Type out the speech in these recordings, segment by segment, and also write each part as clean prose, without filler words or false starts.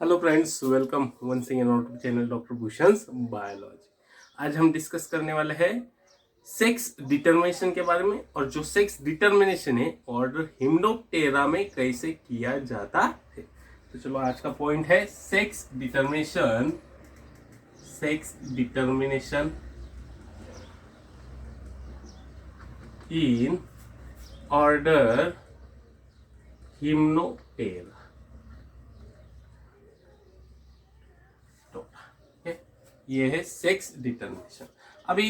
Hello friends, welcome once again on YouTube channel doctor Bhushan biology. आज हम discuss करने वाले हैं सेक्स डिटर्मिनेशन के बारे में, और जो सेक्स डिटर्मिनेशन है ऑर्डर हिम्नोप्टेरा में कैसे किया जाता है। तो चलो, आज का पॉइंट है सेक्स डिटर्मिनेशन इन ऑर्डर हिम्नोप्टेरा। ये है सेक्स डिटर्मिनेशन। अभी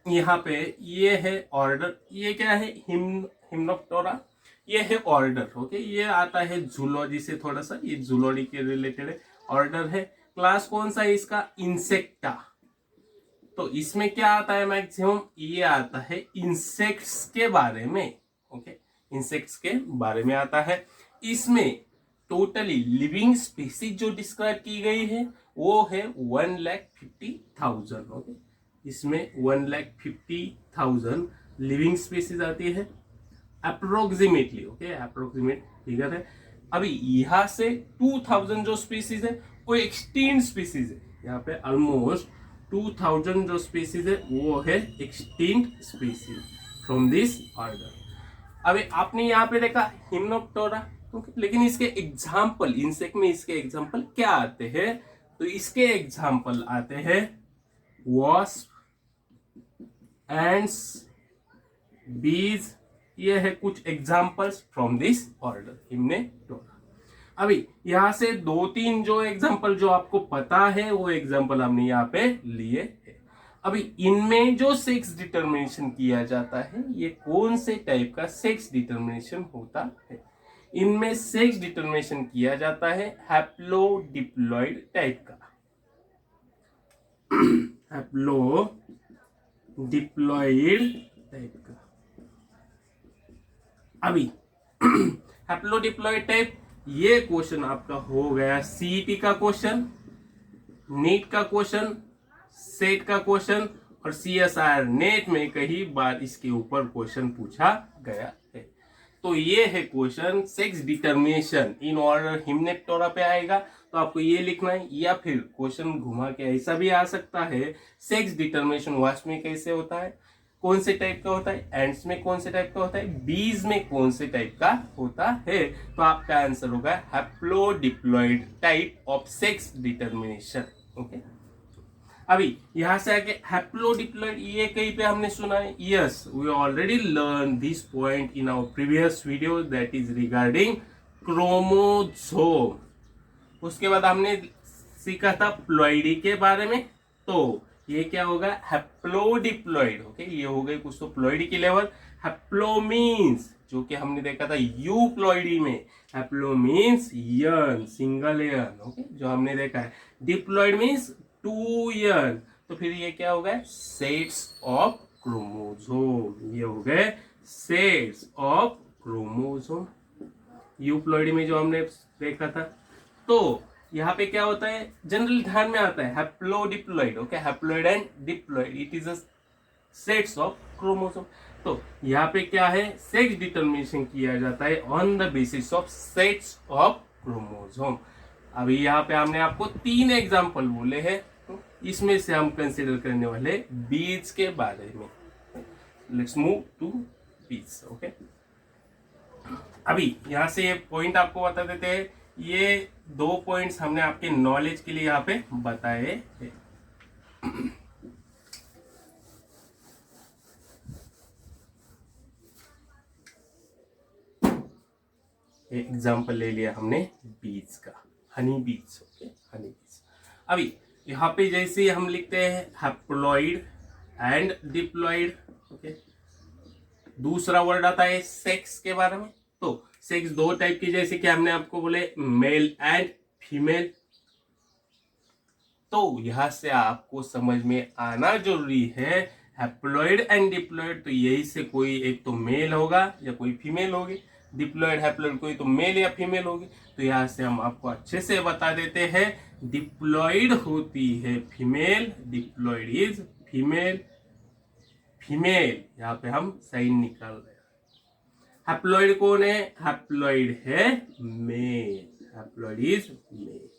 यहाँ पे ये है ऑर्डर, ये क्या है हिम्नोप्टेरा, ये है ऑर्डर। ओके, ये आता है जूलॉजी से, थोड़ा सा ये जूलॉजी के रिलेटेड है। ऑर्डर है, क्लास कौन सा है इसका, इंसेक्टा। तो इसमें क्या आता है मैक्सिमम, ये आता है इंसेक्ट्स के बारे में। ओके, इंसेक्ट्स के बारे में आता है। इसमें टोटली लिविंग स्पीसीज जो डिस्क्राइब की गई है वो है 1,50,000। ओके, इसमें 1,50,000 लिविंग स्पीसीज आती है अप्रोक्सीमेटली। ओके, अप्रोक्सीमेट फिगर है। अभी यहाँ से 2,000 जो स्पीसीज है वो एक्सटिंक्ट स्पीसीज है। यहाँ पे ऑलमोस्ट 2,000 जो स्पीसीज है वो है extinct species from this order. अभी आपने यहाँ पे देखा हिम्नोप्टेरा, लेकिन इसके एग्जाम्पल, इंसेक्ट में इसके एग्जाम्पल क्या आते हैं, तो इसके एग्जाम्पल आते हैं वॉस्प, एंड्स, बीज। ये है कुछ एग्जाम्पल्स फ्रॉम दिस ऑर्डर हिम्नोप्टेरा। अभी यहां से दो तीन जो एग्जाम्पल जो आपको पता है वो एग्जाम्पल हमने यहाँ पे लिए है। अभी इनमें जो सेक्स डिटर्मिनेशन किया जाता है ये कौन से टाइप का सेक्स डिटर्मिनेशन होता है। इनमें सेक्स डिटर्मिनेशन किया जाता है हैप्लोडिप्लॉइड टाइप का। हैप्लोडिप्लॉइड टाइप का। अभी हैप्लोडिप्लॉइड टाइप, ये क्वेश्चन आपका हो गया सीईटी का क्वेश्चन, नीट का क्वेश्चन, सेट का क्वेश्चन, और सीएसआर नेट में कई बार इसके ऊपर क्वेश्चन पूछा गया है। तो ये है question sex determination in order hymenoptera पे आएगा, तो आपको ये लिखना है। या फिर क्वेश्चन घुमा के ऐसा भी आ सकता है, सेक्स डिटर्मिनेशन वास्प में कैसे होता है, कौन से टाइप का होता है, एंड्स में कौन से टाइप का होता है, बीज में कौन से टाइप का होता है। तो आपका आंसर होगा haplodiploid type of sex determination. Okay, अभी यहां से आके हैप्लोडिप्लॉइड, ये कहीं पे हमने सुना है, yes we already learn this point in our previous video, that is regarding chromosome. उसके बाद हमने सीखा था प्लॉइडी के बारे में। तो ये क्या होगा, हैप्लोडिप्लॉइड। ओके, ये हो गई कुछ तो प्लॉइडी की लेवल। हैप्लो मीन्स, जो कि हमने देखा था यूप्लॉइडी में, हैप्लो मीन्स यन, सिंगल यन। ओके, जो हमने देखा है। डिप्लॉइड मीन्स 2 यन। तो फिर ये क्या हो गया, सेट्स ऑफ क्रोमोसोम। ये हो गए सेट्स ऑफ क्रोमोसोम यूप्लॉइडी में जो हमने देखा था। तो यहाँ पे क्या होता है, जनरल ध्यान में आता है haplodiploid. Okay, haploid and diploid, it is a sets of chromosome. तो यहाँ पे क्या है, सेक्स डिटर्मिनेशन किया जाता है on the basis of sets of chromosome. अभी यहाँ पे हमने आपको 3 एग्जांपल बोले हैं, तो इसमें से हम कंसीडर करने वाले बीज के बारे में। लेट्स मूव टू बीज। ओके, अभी यहां से ये पॉइंट आपको बता देते हैं। ये 2 पॉइंट्स हमने आपके नॉलेज के लिए यहाँ पे बताए हैं। एग्जाम्पल ले लिया हमने बीज का, हनी बीज। ओके, हनी बीज। अभी यहाँ पे जैसे हम लिखते हैं हैप्लॉइड एंड डिप्लॉइड। ओके, दूसरा वर्ड आता है सेक्स के बारे में। तो सेक्स 2 टाइप की, जैसे कि हमने आपको बोले मेल एंड फीमेल। तो यहां से आपको समझ में आना जरूरी है हैप्लॉइड एंड डिप्लॉइड। तो यही से कोई एक तो मेल होगा या कोई फीमेल होगी, डिप्लॉइड हैप्लॉइड कोई तो मेल या फीमेल होगी। तो यहां से हम आपको अच्छे से बता देते हैं, डिप्लॉइड होती है female, diploid is female. Female यहाँ पे हम साइन निकाल रहे हैं। हैप्लॉइड कौन है, हैप्लॉइड है मेल, हैप्लॉइड इज मेल।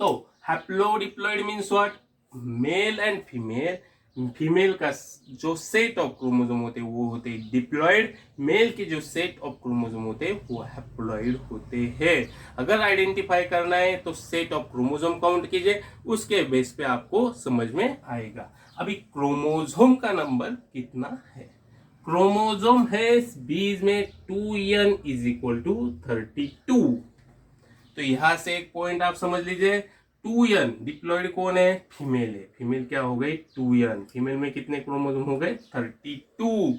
तो haplodiploid means what, male and female, female का जो सेट ऑफ क्रोमोसोम होते हैं वो होते हैं डिप्लॉइड, मेल के जो सेट ऑफ क्रोमोसोम होते हैं वो हैप्लॉइड होते हैं। अगर आइडेंटिफाई करना है तो सेट ऑफ क्रोमोसोम काउंट कीजिए, उसके बेस पे आपको समझ में आएगा। अभी क्रोमोसोम का नंबर कितना है, क्रोमोसोम है बीज में 2n इज इक्वल टू 32। तो यहां से एक पॉइंट आप समझ लीजिए, 2n डिप्लॉइड कौन है, फीमेल है, फीमेल क्या हो गई 2n, फीमेल में कितने क्रोमोसोम हो गए 32।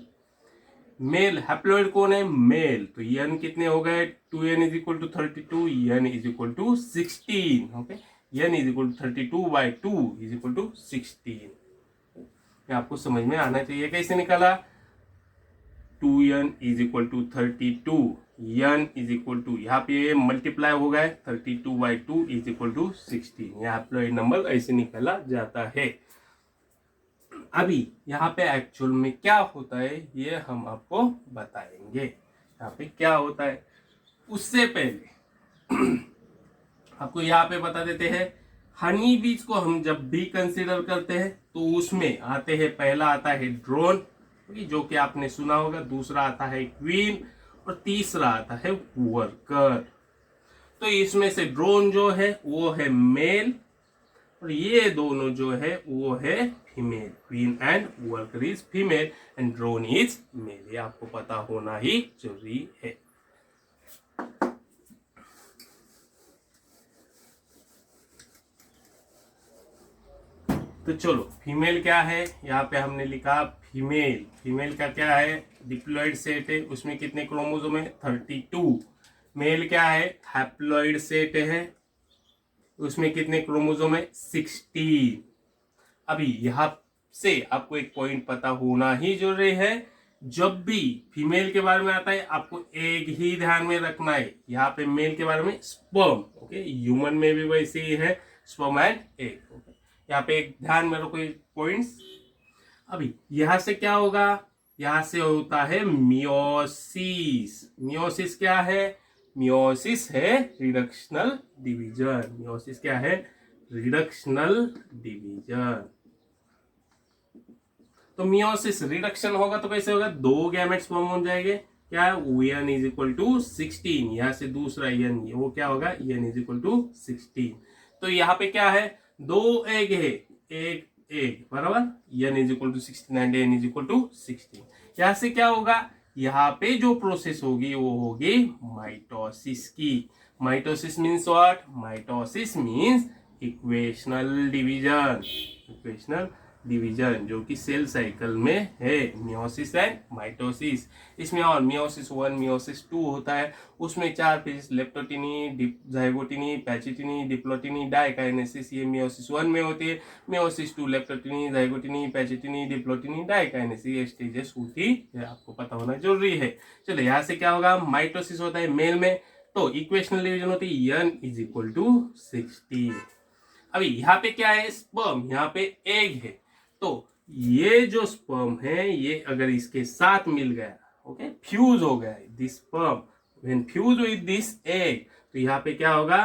मेल हैप्लॉइड कौन है, मेल, तो n कितने हो गए 2n is equal to 32, n is equal to 16। Okay, n is equal to 32/2 is equal to 16। आपको समझ में आना चाहिए कैसे निकाला, 2n is equal to 32, n is equal to, यहाँ पे मल्टीप्लाई हो गए 32/2 इज इक्वल टू 16। यहाँ हैप्लॉइड नंबर ऐसे निकाला जाता है। अभी यहाँ पे एक्चुअल में क्या होता है ये हम आपको बताएंगे, यहाँ पे क्या होता है। उससे पहले आपको यहाँ पे बता देते हैं, हनी बीज को हम जब भी कंसीडर करते हैं तो उसमें आते हैं, पहला आता है ड्रोन जो कि आपने सुना होगा, दूसरा आता है क्वीन और तीसरा आता है वर्कर। तो इसमें से ड्रोन जो है वो है मेल और ये दोनों जो है वो है female, queen and worker is female and drone is male. ये आपको पता होना ही जरूरी है। तो चलो फीमेल क्या है, यहाँ पे हमने लिखा फीमेल, फीमेल का क्या है डिप्लॉइड सेट है, उसमें कितने क्रोमोसोम है 32। मेल क्या है हैप्लॉइड सेट है, उसमें कितने क्रोमोसोम है 16। अभी यहाँ से आपको एक पॉइंट पता होना ही जरूरी है, जब भी फीमेल के बारे में आता है आपको एक ही ध्यान में रखना है, यहाँ पे मेल के बारे में स्पर्म, ओके, ह्यूमन में भी वैसे ही है स्पर्म एंड एग, ओके, यहाँ पे एक ध्यान में रखो पॉइंट्स। अभी यहां से क्या होगा, यहां से होता है मियोसिस। मियोसिस क्या है, मियोसिस है रिडक्शनल डिवीजन, मियोसिस क्या है रिडक्शनल डिवीजन। तो मियोसिस रिडक्शन होगा तो कैसे होगा, दो गैमेट्स फॉर्म हो जाएंगे, क्या है n इज इक्वल टू 16, यहां से दूसरा n वो क्या होगा n इज इक्वल टू 16। तो यहाँ पे क्या है दो एग है, एक बराबर n is equal to 16 and n is equal to 16। यहां से क्या होगा, यहाँ पे जो प्रोसेस होगी वो होगी माइटोसिस की। Mitosis means what, mitosis means equational division, equational division जो कि सेल साइकिल में है, मियोसिस एंड माइटोसिस। इसमें और मियोसिस 1 मियोसिस 2 होता है, उसमें 4 फेजेस लेप्टोटिनी, जाइगोटिनी, पैचिटिनी, डिप्लोटिनी, डाइकाइनेसिस, ये मियोसिस 1 में होती है। मियोसिस 2 लेप्टोटिनी, जाइगोटिनी, पैचिटिनी, डिप्लोटिनी, डाइकाइनेसिस, ये स्टेजेस होती है, आपको पता होना जरूरी है। चलो यहाँ से क्या होगा, माइटोसिस होता है मेल में, तो इक्वेशनल डिवीजन होती है n इज इक्वल टू 16। अभी यहाँ पे क्या है स्पर्म, यहाँ पे एग है, तो ये जो स्पर्म है ये अगर इसके साथ मिल गया, ओके, फ्यूज हो गया this sperm when fuse with this egg, तो यहाँ पे क्या होगा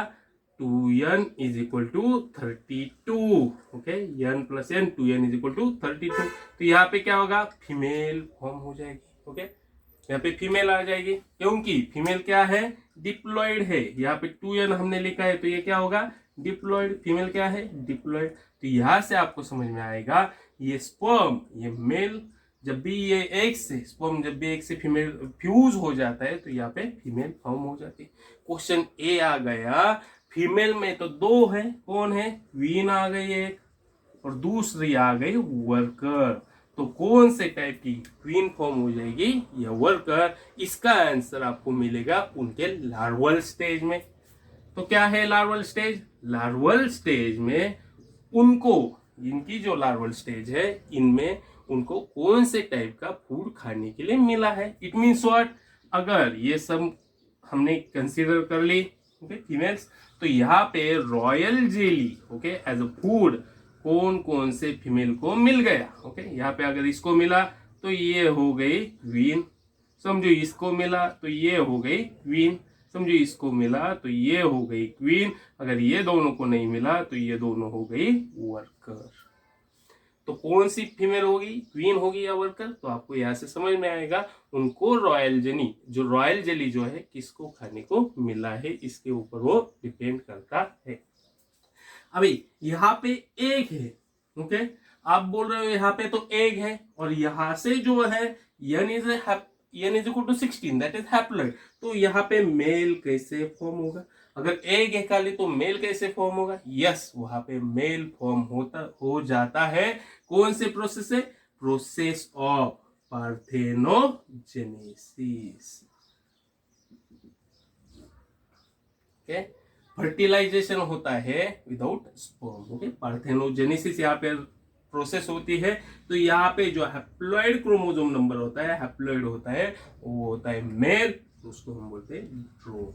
2n is equal to 32, okay, n plus n 2n is equal to 32। तो यहाँ पे क्या होगा फीमेल फॉर्म हो जाएगी, ओके, यहाँ पे फीमेल आ जाएगी क्योंकि फीमेल क्या है डिप्लॉइड है, यहाँ पे 2n हमने लिखा है तो ये क्या होगा डिप्लॉइड, फीमेल क्या है डिप्लॉइड। तो यहाँ से आपको समझ में आएगा ये स्पर्म, ये मेल जब भी ये एक से स्पर्म जब भी एक से फीमेल फ्यूज हो जाता है तो यहाँ पे फीमेल फॉर्म हो जाती है। क्वेश्चन ए आ गया, फीमेल में तो दो है, कौन है क्वीन आ गई एक और दूसरी आ गई वर्कर, तो कौन से टाइप की क्वीन फॉर्म हो जाएगी या वर्कर, इसका आंसर आपको मिलेगा उनके लार्वल स्टेज में। तो क्या है लार्वल स्टेज, लार्वल स्टेज में उनको, इनकी जो लार्वल स्टेज है इनमें उनको कौन से टाइप का फूड खाने के लिए मिला है। इट मीन्स व्हाट, अगर ये सब हमने कंसीडर कर ली, ओके, फीमेल्स, तो यहाँ पे royal jelly, okay, as a food कौन कौन से फीमेल को मिल गया, ओके, यहाँ पे अगर इसको मिला तो ये हो गई क्वीन, समझो इसको मिला तो ये हो गई क्वीन, समझो इसको मिला तो ये हो गई क्वीन, अगर ये दोनों को नहीं मिला तो ये दोनों हो गई वर्कर। तो कौन सी फीमेल होगी, क्वीन होगी या वर्कर? तो आपको यहाँ से समझ में आएगा उनको रॉयल जेली जो है किसको खाने को मिला है, इसके ऊपर वो डिपेंड करता है। अभी यहाँ पे एग है, ओके, आप बोल रहे हो यहाँ पे तो एग है और यहाँ से जो है n is equal to 16, that is haploid. तो यहाँ पे मेल कैसे फॉर्म होगा? अगर एग है खाली तो मेल कैसे फॉर्म होगा? यस, वहां पे मेल फॉर्म हो जाता है। कौन से प्रोसेस से? Process of parthenogenesis. Okay, fertilisation होता है विदाउट स्पर्म। ओके, पार्थेनोजेनेसिस यहाँ पे प्रोसेस होती है। तो यहाँ पे जो हैप्लॉइड क्रोमोसोम नंबर होता है, हैप्लॉइड होता है, वो होता है मेल, उसको हम बोलते हैं ड्रोन।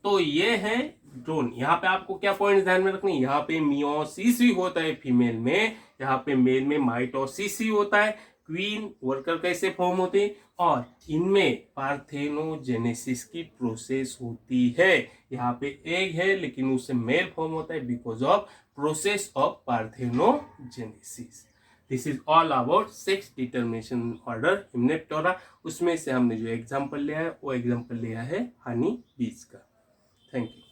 तो ये है ड्रोन। यहाँ पे आपको क्या पॉइंट ध्यान में रखनी, यहाँ पे मियोसिस भी होता है फीमेल में, यहाँ पे मेल में माइटोसिस भी होता है। क्वीन वर्कर कैसे फॉर्म होते हैं, और इनमें पार्थेनोजेनेसिस की प्रोसेस होती है। यहाँ पे एग है लेकिन उससे मेल फॉर्म होता है because of process of parthenogenesis. This is all about sex determination order hymenoptera. उसमें से हमने जो एग्जाम्पल लिया है वो एग्जाम्पल लिया है हनी बीज का। Thank you.